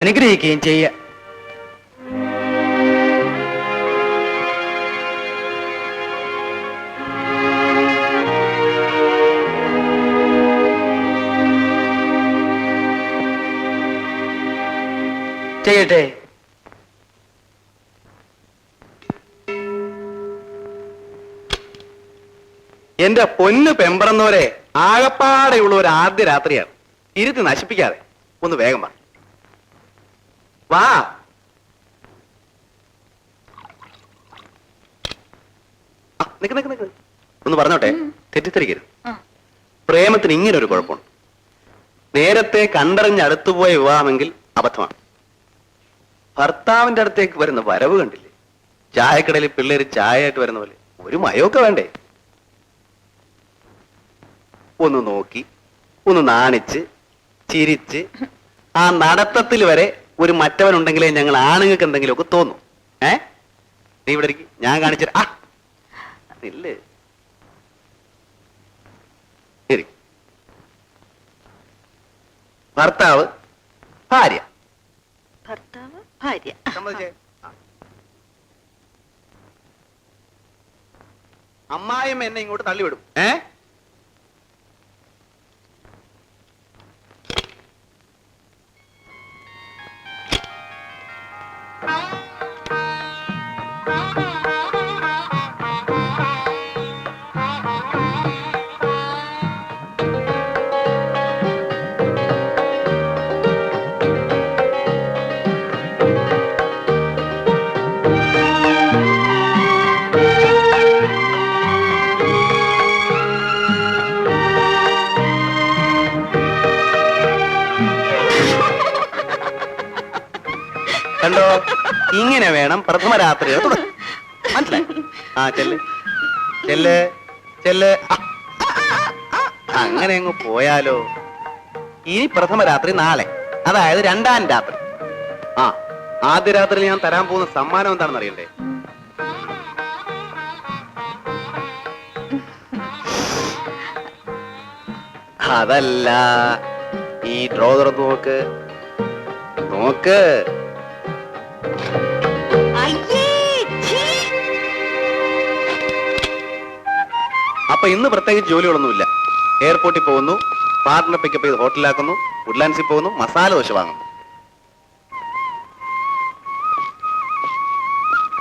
അനുഗ്രഹിക്കുകയും ചെയ്യുക. ചെയ്യട്ടെ. എന്റെ പൊന്ന് പെമ്പറന്നവരെ, ആകപ്പാടെയുള്ള ഒരു ആദ്യ രാത്രിയാണ്. ഇരുത്തി നശിപ്പിക്കാതെ ഒന്ന് വേഗം വാ. നിക്ക് നിക്ക് നിക്ക് ഒന്ന് പറഞ്ഞോട്ടെ, തെറ്റിദ്ധരിക്കരുത്. പ്രേമത്തിന് ഇങ്ങനൊരു കുഴപ്പമുണ്ട്. നേരത്തെ കണ്ടറിഞ്ഞ് അടുത്തുപോയ വിവാഹമെങ്കിൽ അബദ്ധമാണ്. ഭർത്താവിന്റെ അടുത്തേക്ക് വരുന്ന വരവ് കണ്ടില്ലേ? ചായക്കടയിൽ പിള്ളേര് ചായയായിട്ട് വരുന്ന പോലെ. ഒരു മയമൊക്കെ വേണ്ടേ? ഒന്ന് നോക്കി, ഒന്ന് നാണിച്ച്, ചിരിച്ച്, ആ നടത്തത്തിൽ വരെ ഒരു മറ്റവനുണ്ടെങ്കിലേ ഞങ്ങൾ ആണുങ്ങൾക്ക് എന്തെങ്കിലുമൊക്കെ തോന്നും. നീ ഇവിടെ ഇരിക്കും, ഞാൻ കാണിച്ചു. ഇല്ലേ ശരി. ഭർത്താവ് ഭാര്യ, ഭർത്താവ് ഭാര്യ. അമ്മായിയും എന്നെ ഇങ്ങോട്ട് തള്ളിവിടും. കണ്ടോ, ഇങ്ങനെ വേണം പ്രഥമ രാത്രി. മനസ്സിലായി? ചെല്ല് ചെല്ല് ചെല്ല്. അങ്ങനെ അങ്ങ് പോയാലോ? ഇനി പ്രഥമ രാത്രി നാളെ, അതായത് രണ്ടാം രാത്രി. ആദ്യ രാത്രി ഞാൻ തരാൻ പോകുന്ന സമ്മാനം എന്താണെന്ന് അറിയണ്ടേ? അതല്ല, ഈ ഡ്രോ തുറന്ന് നോക്ക് നോക്ക്. അപ്പൊ ഇന്ന് പ്രത്യേകിച്ച് ജോലികളൊന്നുമില്ല. എയർപോർട്ടിൽ പോകുന്നു, പാർട്ട്ണർ പിക്കപ്പ് ചെയ്ത് ഹോട്ടലിലാക്കുന്നു, വുഡ്ലാൻഡ്സിൽ പോകുന്നു, മസാല ദോശ വാങ്ങുന്നു.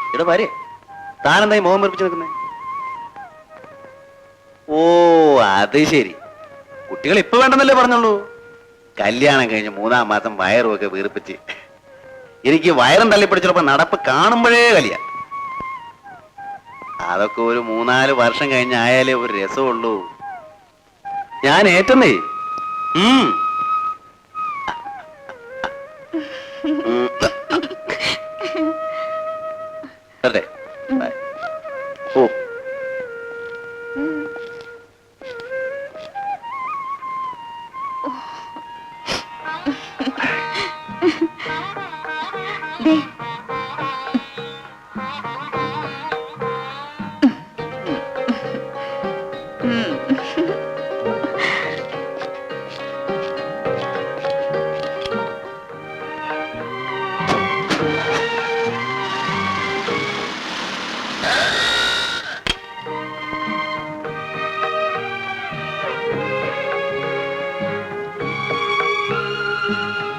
ഇവിടെ വരെ താനെന്തായി മോഹം വെറുപ്പിച്ച് നിൽക്കുന്നേ? ഓ അത് ശരി, കുട്ടികൾ ഇപ്പൊ വേണ്ടെന്നല്ലേ പറഞ്ഞുള്ളൂ. കല്യാണം കഴിഞ്ഞ് 3-ാം മാസം വയറും ഒക്കെ വീർപ്പിച്ച് എനിക്ക് വയറും തള്ളിപ്പിടിച്ചപ്പോ നടപ്പ് കാണുമ്പോഴേ കലിയ. അതൊക്കെ ഒരു 3-4 വർഷം കഴിഞ്ഞായാലേ ഒരു രസമുള്ളൂ. ഞാൻ ഏറ്റന്നേ. അതെ ഓ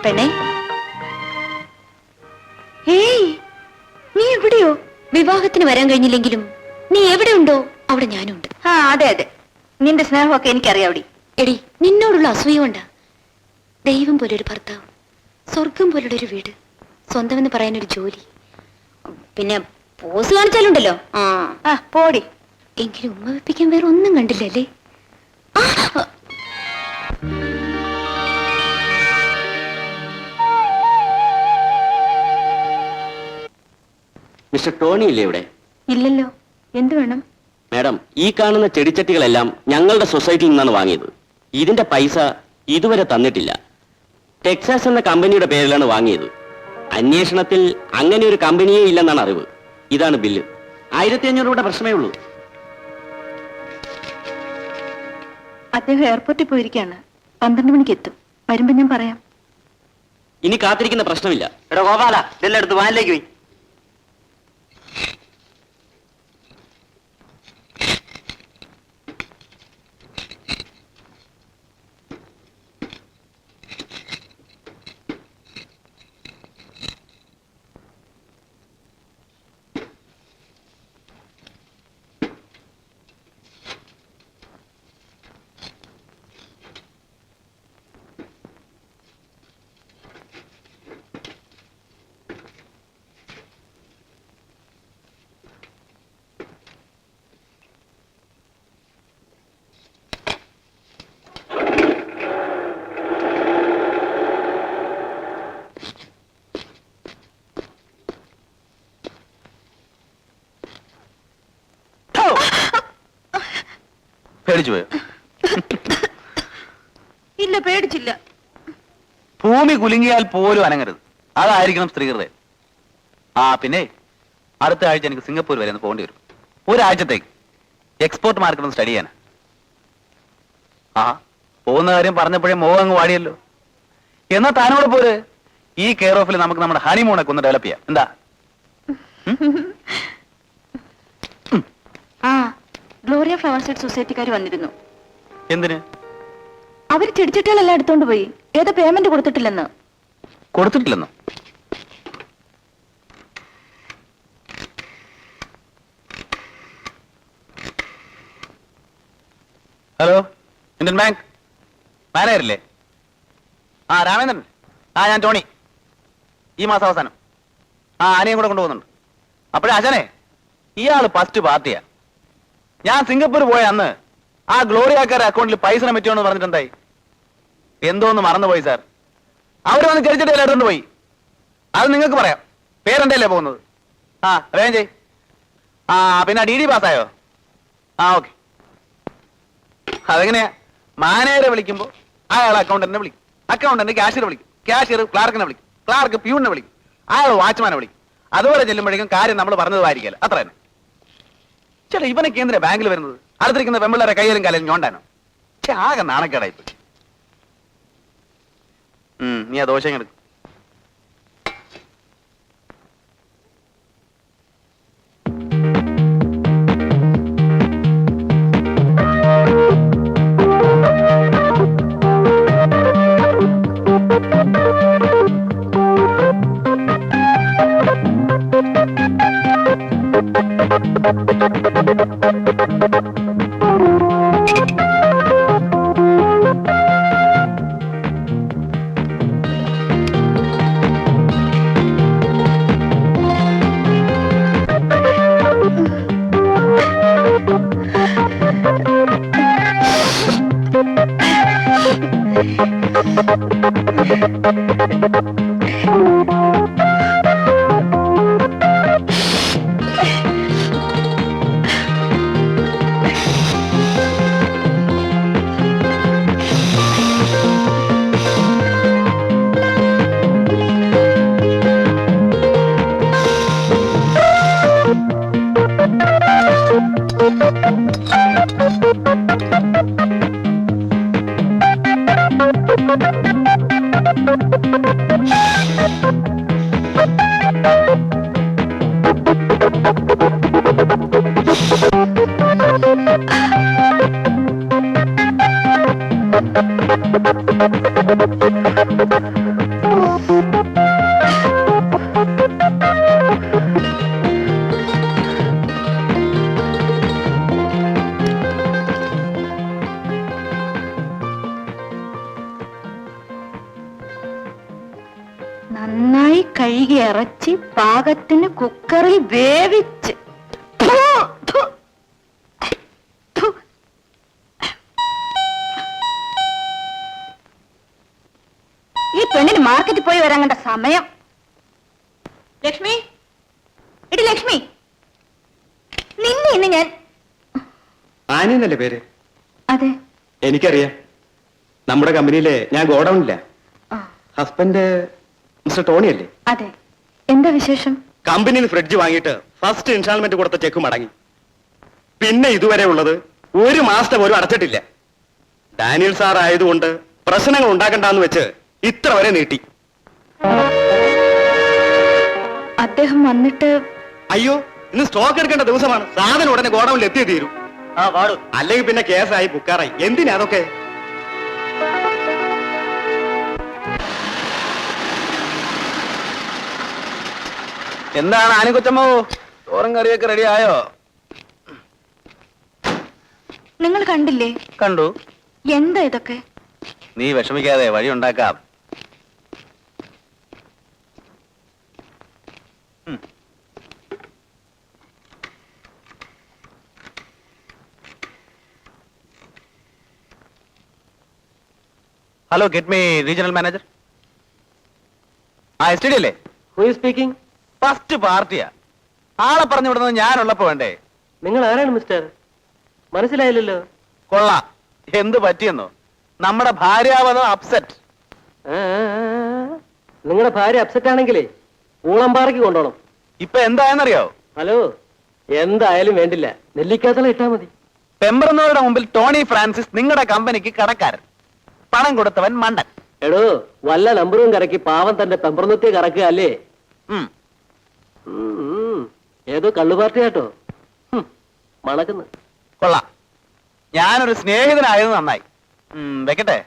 പെണ്ണേ, നീ എവിടെയോ? വിവാഹത്തിന് വരാൻ കഴിഞ്ഞില്ലെങ്കിലും നീ എവിടെ ഉണ്ടോ അവിടെ ഞാനുണ്ട്. അതെ അതെ, നിന്റെ സ്നേഹമൊക്കെ എനിക്കറിയാവടി. എടി, നിന്നോടുള്ള അസൂയ കൊണ്ടാ. ദൈവം പോലൊരു ഭർത്താവ്, സ്വർഗം പോലുള്ള ഒരു വീട്, സ്വന്തമെന്ന് പറയാനൊരു ജോലി, പിന്നെ പോസ് കാണിച്ചാലുണ്ടല്ലോ. പോടി. എങ്കിലും ഉമ്മ വെപ്പിക്കാൻ വേറെ ഒന്നും കണ്ടില്ലല്ലേ? മിസ്റ്റർ ടോണി ഇല്ലേ ഇവിടെ? ഇല്ലല്ലോ. എന്ത് വേണം? മാഡം, ഈ കാണുന്ന ചെടിച്ചട്ടികളെല്ലാം ഞങ്ങളുടെ സൊസൈറ്റിയിൽ നിന്നാണ് വാങ്ങിയത്. ഇതിന്റെ പൈസ ഇതുവരെ തന്നിട്ടില്ല. ടെക്സാസ് എന്ന കമ്പനിയുടെ പേരിലാണ് വാങ്ങിയത്. അന്വേഷണത്തിൽ അങ്ങനെ ഒരു കമ്പനിയേ ഇല്ലെന്നാണ് അറിവ്. ഇതാണ് ബില്ല്. 1500 രൂപയുടെ പ്രശ്നമേ ഉള്ളൂ. അദ്ദേഹം എയർപോർട്ടിൽ പോയിരിക്കുകയാണ്. 12 മണിക്ക് എത്തും. വരുമ്പോ ഞാൻ പറയാം. ഇനി കാത്തിരിക്കുന്ന പ്രശ്നമില്ല. എടാ ഗോപാല, ഇതെല്ലാം എടുത്ത് വാനിലേക്ക് പോയി. പേടിച്ചു പോയോ? ഇല്ല, പേടിച്ചില്ല. ഭൂമി കുലുങ്ങിയാൽ പോലും അനങ്ങരുത്, അതായിരിക്കണം സ്ത്രീകളുടെ. ആ പിന്നെ അടുത്ത ആഴ്ച എനിക്ക് സിംഗപ്പൂർ വരെ ഒന്ന് പോകേണ്ടി വരും. ഒരാഴ്ചത്തേക്ക് എക്സ്പോർട്ട് മാർക്കറ്റ് ഒന്ന് സ്റ്റഡി ചെയ്യാനാ. ആ പോകുന്ന കാര്യം പറഞ്ഞപ്പോഴേ മോഹം അങ്ങ് വാടിയല്ലോ. എന്നാ താനോട് പോര്, ഈ കെയർ ഓഫിൽ നമുക്ക് നമ്മുടെ ഹണിമൂണൊക്കെ ഒന്ന് ഡെവലപ്പ് ചെയ്യാം. എന്താ? ആ, ഗ്ലോറിയ ഫ്ലവർ സെറ്റ് സൊസൈറ്റിക്കാർ വന്നിരുന്നു. എന്തിന്? അവര് ചെടിച്ചട്ടികളെല്ലാം എടുത്തോണ്ട് പോയി. ഏതോ പേയ്മെന്റ് കൊടുത്തിട്ടില്ലെന്ന്. കൊടുത്തിട്ടില്ലെന്നോ? ഹലോ, ഇന്ത്യൻ ബാങ്ക് മാനേജറില്ലേ? ആ രാമേന്ദ്രൻ. ആ ഞാൻ ടോണി. ഈ മാസം അവസാനം ആനയും കൂടെ കൊണ്ടുപോകുന്നുണ്ട്. അപ്പോഴേ ആശാനെ, ഇയാള് ഫസ്റ്റ് പാർട്ടിയാ. ഞാൻ സിംഗപ്പൂർ പോയ അന്ന് ആ ഗ്ലോറിയാക്കാരുടെ അക്കൗണ്ടിൽ പൈസ പറ്റുമെന്ന് പറഞ്ഞിട്ട് എന്തായി? എന്തോന്ന് മറന്നുപോയി സാർ. അവർ വന്ന് ചെടിച്ചിട്ട് എടുത്തോണ്ട് പോയി. അത് നിങ്ങൾക്ക് പറയാം, പേരെന്റെ അല്ലേ പോകുന്നത്. ആ വേഗം ചെയ്. ആ പിന്നെ DD പാസ്സായോ? ആ ഓക്കെ. അതെങ്ങനെയാ? മാനേജറെ വിളിക്കുമ്പോ അയാൾ അക്കൗണ്ടന്റിനെ വിളിക്കും, അക്കൗണ്ടന്റ് ക്യാഷ്യറെ വിളിക്കും, ക്യാഷ്യർ ക്ലാർക്കിനെ വിളിക്കും, ക്ലാർക്ക് പ്യൂണിനെ വിളിക്കും, അയാൾ വാച്ച്മാനെ വിളിക്കും. അതുപോലെ ചെല്ലുമ്പോഴേക്കും കാര്യം നമ്മൾ പറഞ്ഞതായിരിക്കല്ല, അത്ര തന്നെ. ചേട്ടാ, ഇവനൊക്കെ എന്തിനാ ബാങ്കിൽ വരുന്നത്? അടുത്തിരിക്കുന്ന പെമ്പിള്ളേരെ കയ്യിലും കാലും ഞോണ്ടാനോ? പക്ഷെ ആകെ നാണക്കേടായിപ്പോയി. നീ ആ ദോശ എടുക്കും. നന്നായി കഴുകി ഇറച്ചി പാകത്തിന് കുക്കറിൽ വേവിച്ച്. ഈ പെണ്ണിന് മാർക്കറ്റിൽ പോയി വരാൻ കണ്ട സമയം. ലക്ഷ്മി, എടി ലക്ഷ്മി, നിന്നെ ഇന്ന് ഞാൻ. ആനിന്നല്ലേ പേര്? അതെ, എനിക്കറിയാം. നമ്മുടെ കമ്പനിയിലെ ഞാൻ ഗോഡൌണില്ല. ഹസ്ബൻഡ് മിസ്റ്റർ ടോണി അല്ലേ? അതെ. എന്താ വിശേഷം? കമ്പനിയിൽ ഫ്രിഡ്ജ് വാങ്ങിയിട്ട് ഫസ്റ്റ് ഇൻസ്റ്റാൾമെന്റ് കൊടുത്ത ചെക്ക് മടങ്ങി. പിന്നെ ഇതുവരെ ഉള്ളത് 1 മാസത്തെ പോലും അടച്ചിട്ടില്ല. ഡാനിയൽ സാർ ആയതുകൊണ്ട് പ്രശ്നങ്ങൾ ഉണ്ടാക്കണ്ടെന്ന് വെച്ച് ഇത്ര വരെ നീട്ടി. അദ്ദേഹം വന്നിട്ട് അയ്യോ ഇന്ന് സ്റ്റോക്ക് എടുക്കേണ്ട ദിവസമാണ്. സാധനം ഉടനെ ഗോഡൌണിൽ എത്തിയേ തീരൂ. ആ പാടും. അല്ലെങ്കിൽ പിന്നെ കേസായി ബുക്കാറായി. എന്തിനാ അതൊക്കെ? എന്താണ് ആനിക്കൊച്ചമ്മോ, ചോറും കറിയൊക്കെ റെഡി ആയോ? നിങ്ങൾ കണ്ടില്ലേ? കണ്ടു. എന്താ ഇതൊക്കെ? നീ വിഷമിക്കാതെ വഴി ഉണ്ടാക്കാം. Hello, get me regional manager. ആ എസ് ടി ഡി അല്ലേ? സ്പീക്കിംഗ്. ഫസ്റ്റ് പാർട്ടിയാ. ആളെ പറഞ്ഞു വിടുന്നത് ഞാനുള്ളപ്പോ വേണ്ടേ? നിങ്ങൾ ആരാണ് മിസ്റ്റർ? മനസ്സിലായില്ലല്ലോ. കൊള്ളാം. എന്ത് പറ്റിയെന്നോ? നമ്മുടെ ഭാര്യാവധം അപ്സെറ്റ്. നിങ്ങളുടെ ഭാര്യ അപ്സെറ്റ് ആണെങ്കിലേ ഊളമ്പാറയ്ക്ക് കൊണ്ടോണം. ഇപ്പൊ എന്തായെന്നറിയോ? ഹലോ, എന്തായാലും വേണ്ടില്ല, നെല്ലിക്കാത്തള ഇട്ടാ മതി. പെമ്പറുന്നവരുടെ മുമ്പിൽ ടോണി ഫ്രാൻസിസ് നിങ്ങളുടെ കമ്പനിക്ക് കടക്കാരൻ, പണം കൊടുത്തവൻ മണ്ടൻ. എടോ, വല്ല നമ്പറും കറക്കി പാവം തന്റെ പെമ്പറന്നത്തെ കറക്കുക അല്ലേ? ഉം. ഏതോ കള്ളു പാർട്ടിയാട്ടോ മണക്കുന്നു. കൊള്ളാം. ഞാനൊരു സ്നേഹിതനായത് നന്നായി. വെക്കട്ടെ.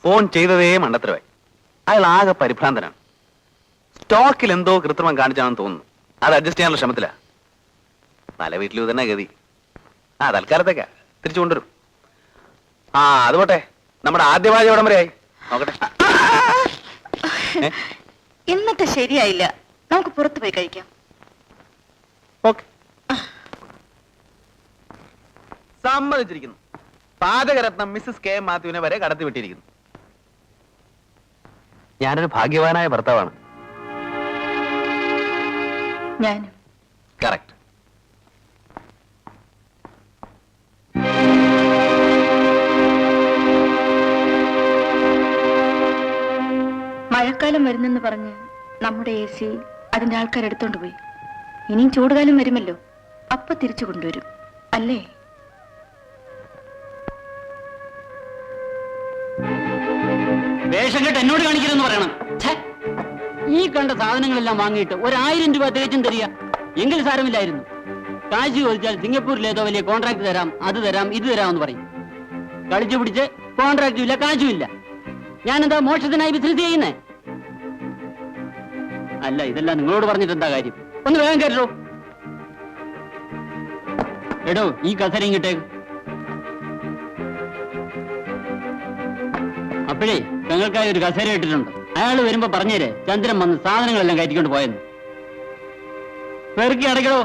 ഫോൺ ചെയ്തതേ മണ്ടത്തരമായി. അയാൾ ആകെ പരിഭ്രാന്തനാണ്. സ്റ്റോക്കിൽ എന്തോ കൃത്രിമം കാണിച്ചാണെന്ന് തോന്നുന്നു. അത് അഡ്ജസ്റ്റ് ചെയ്യാനുള്ള ശ്രമത്തിലാ. പല വീട്ടിലും തന്നെ ഗതി. തൽക്കാലത്തേക്കാ, തിരിച്ചു കൊണ്ടുവരും. അത് പോട്ടെ. നമ്മുടെ ആദ്യവാച എവിടം വരെയായി നോക്കട്ടെ. ഇന്നത്തെ ശരിയായില്ല, നമുക്ക് പുറത്തു പോയി കഴിക്കാം. ഓക്കെ, സമ്മതിച്ചിരിക്കുന്നു. പാചകരത്നം മിസ്സസ് കെ മാത്യുവിനെ വരെ കടത്തിവിട്ടിരിക്കുന്നു. ഞാനൊരു ഭാഗ്യവാനായ ഭർത്താവാണ്. ഞാനും. കറക്റ്റ്. മഴക്കാലം വരുന്നെന്ന് പറഞ്ഞ് നമ്മുടെ AC അതിന്റെ ആൾക്കാർ എടുത്തോണ്ട് പോയി. ഇനിയും ചൂടുകാലം വരുമല്ലോ, അപ്പൊ തിരിച്ചു കൊണ്ടുവരും അല്ലേ? വേഷം കെട്ട് എന്നോട് കാണിക്കരുതെന്ന് പറയണം. ഈ കണ്ട സാധനങ്ങളെല്ലാം വാങ്ങിയിട്ട് 1000 രൂപ തികച്ചും തരിക എങ്കിൽ സാരമില്ലായിരുന്നു. കാശ് ചോദിച്ചാൽ സിംഗപ്പൂരിലേതോ വലിയ കോൺട്രാക്ട് തരാം, അത് തരാം, ഇത് തരാമെന്ന് പറയും. കളിച്ചു പിടിച്ച് കോൺട്രാക്റ്റും ഇല്ല, കാശും ഇല്ല. ഞാനെന്താ മോക്ഷത്തിനായി ബിസിനസ് ചെയ്യുന്നേ? അല്ല, ഇതെല്ലാം നിങ്ങളോട് പറഞ്ഞിട്ട് എന്താ കാര്യം? ഒന്ന് വേഗം കേട്ടോ. എടോ, ഈ കസരയും കിട്ടേക്ക്. അപ്പോഴേ ഞങ്ങൾക്കായി ഒരു കസേര ഇട്ടിട്ടുണ്ട്. അയാൾ വരുമ്പോ പറഞ്ഞേരെ ചന്ദ്രൻ വന്ന് സാധനങ്ങളെല്ലാം കയറ്റിക്കൊണ്ട് പോയെന്ന്. പെറുക്കി അടയ്ക്കടോ.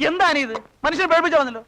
എന്താണിത്? മനുഷ്യൻ പേടിപ്പിച്ചു വന്നല്ലോ.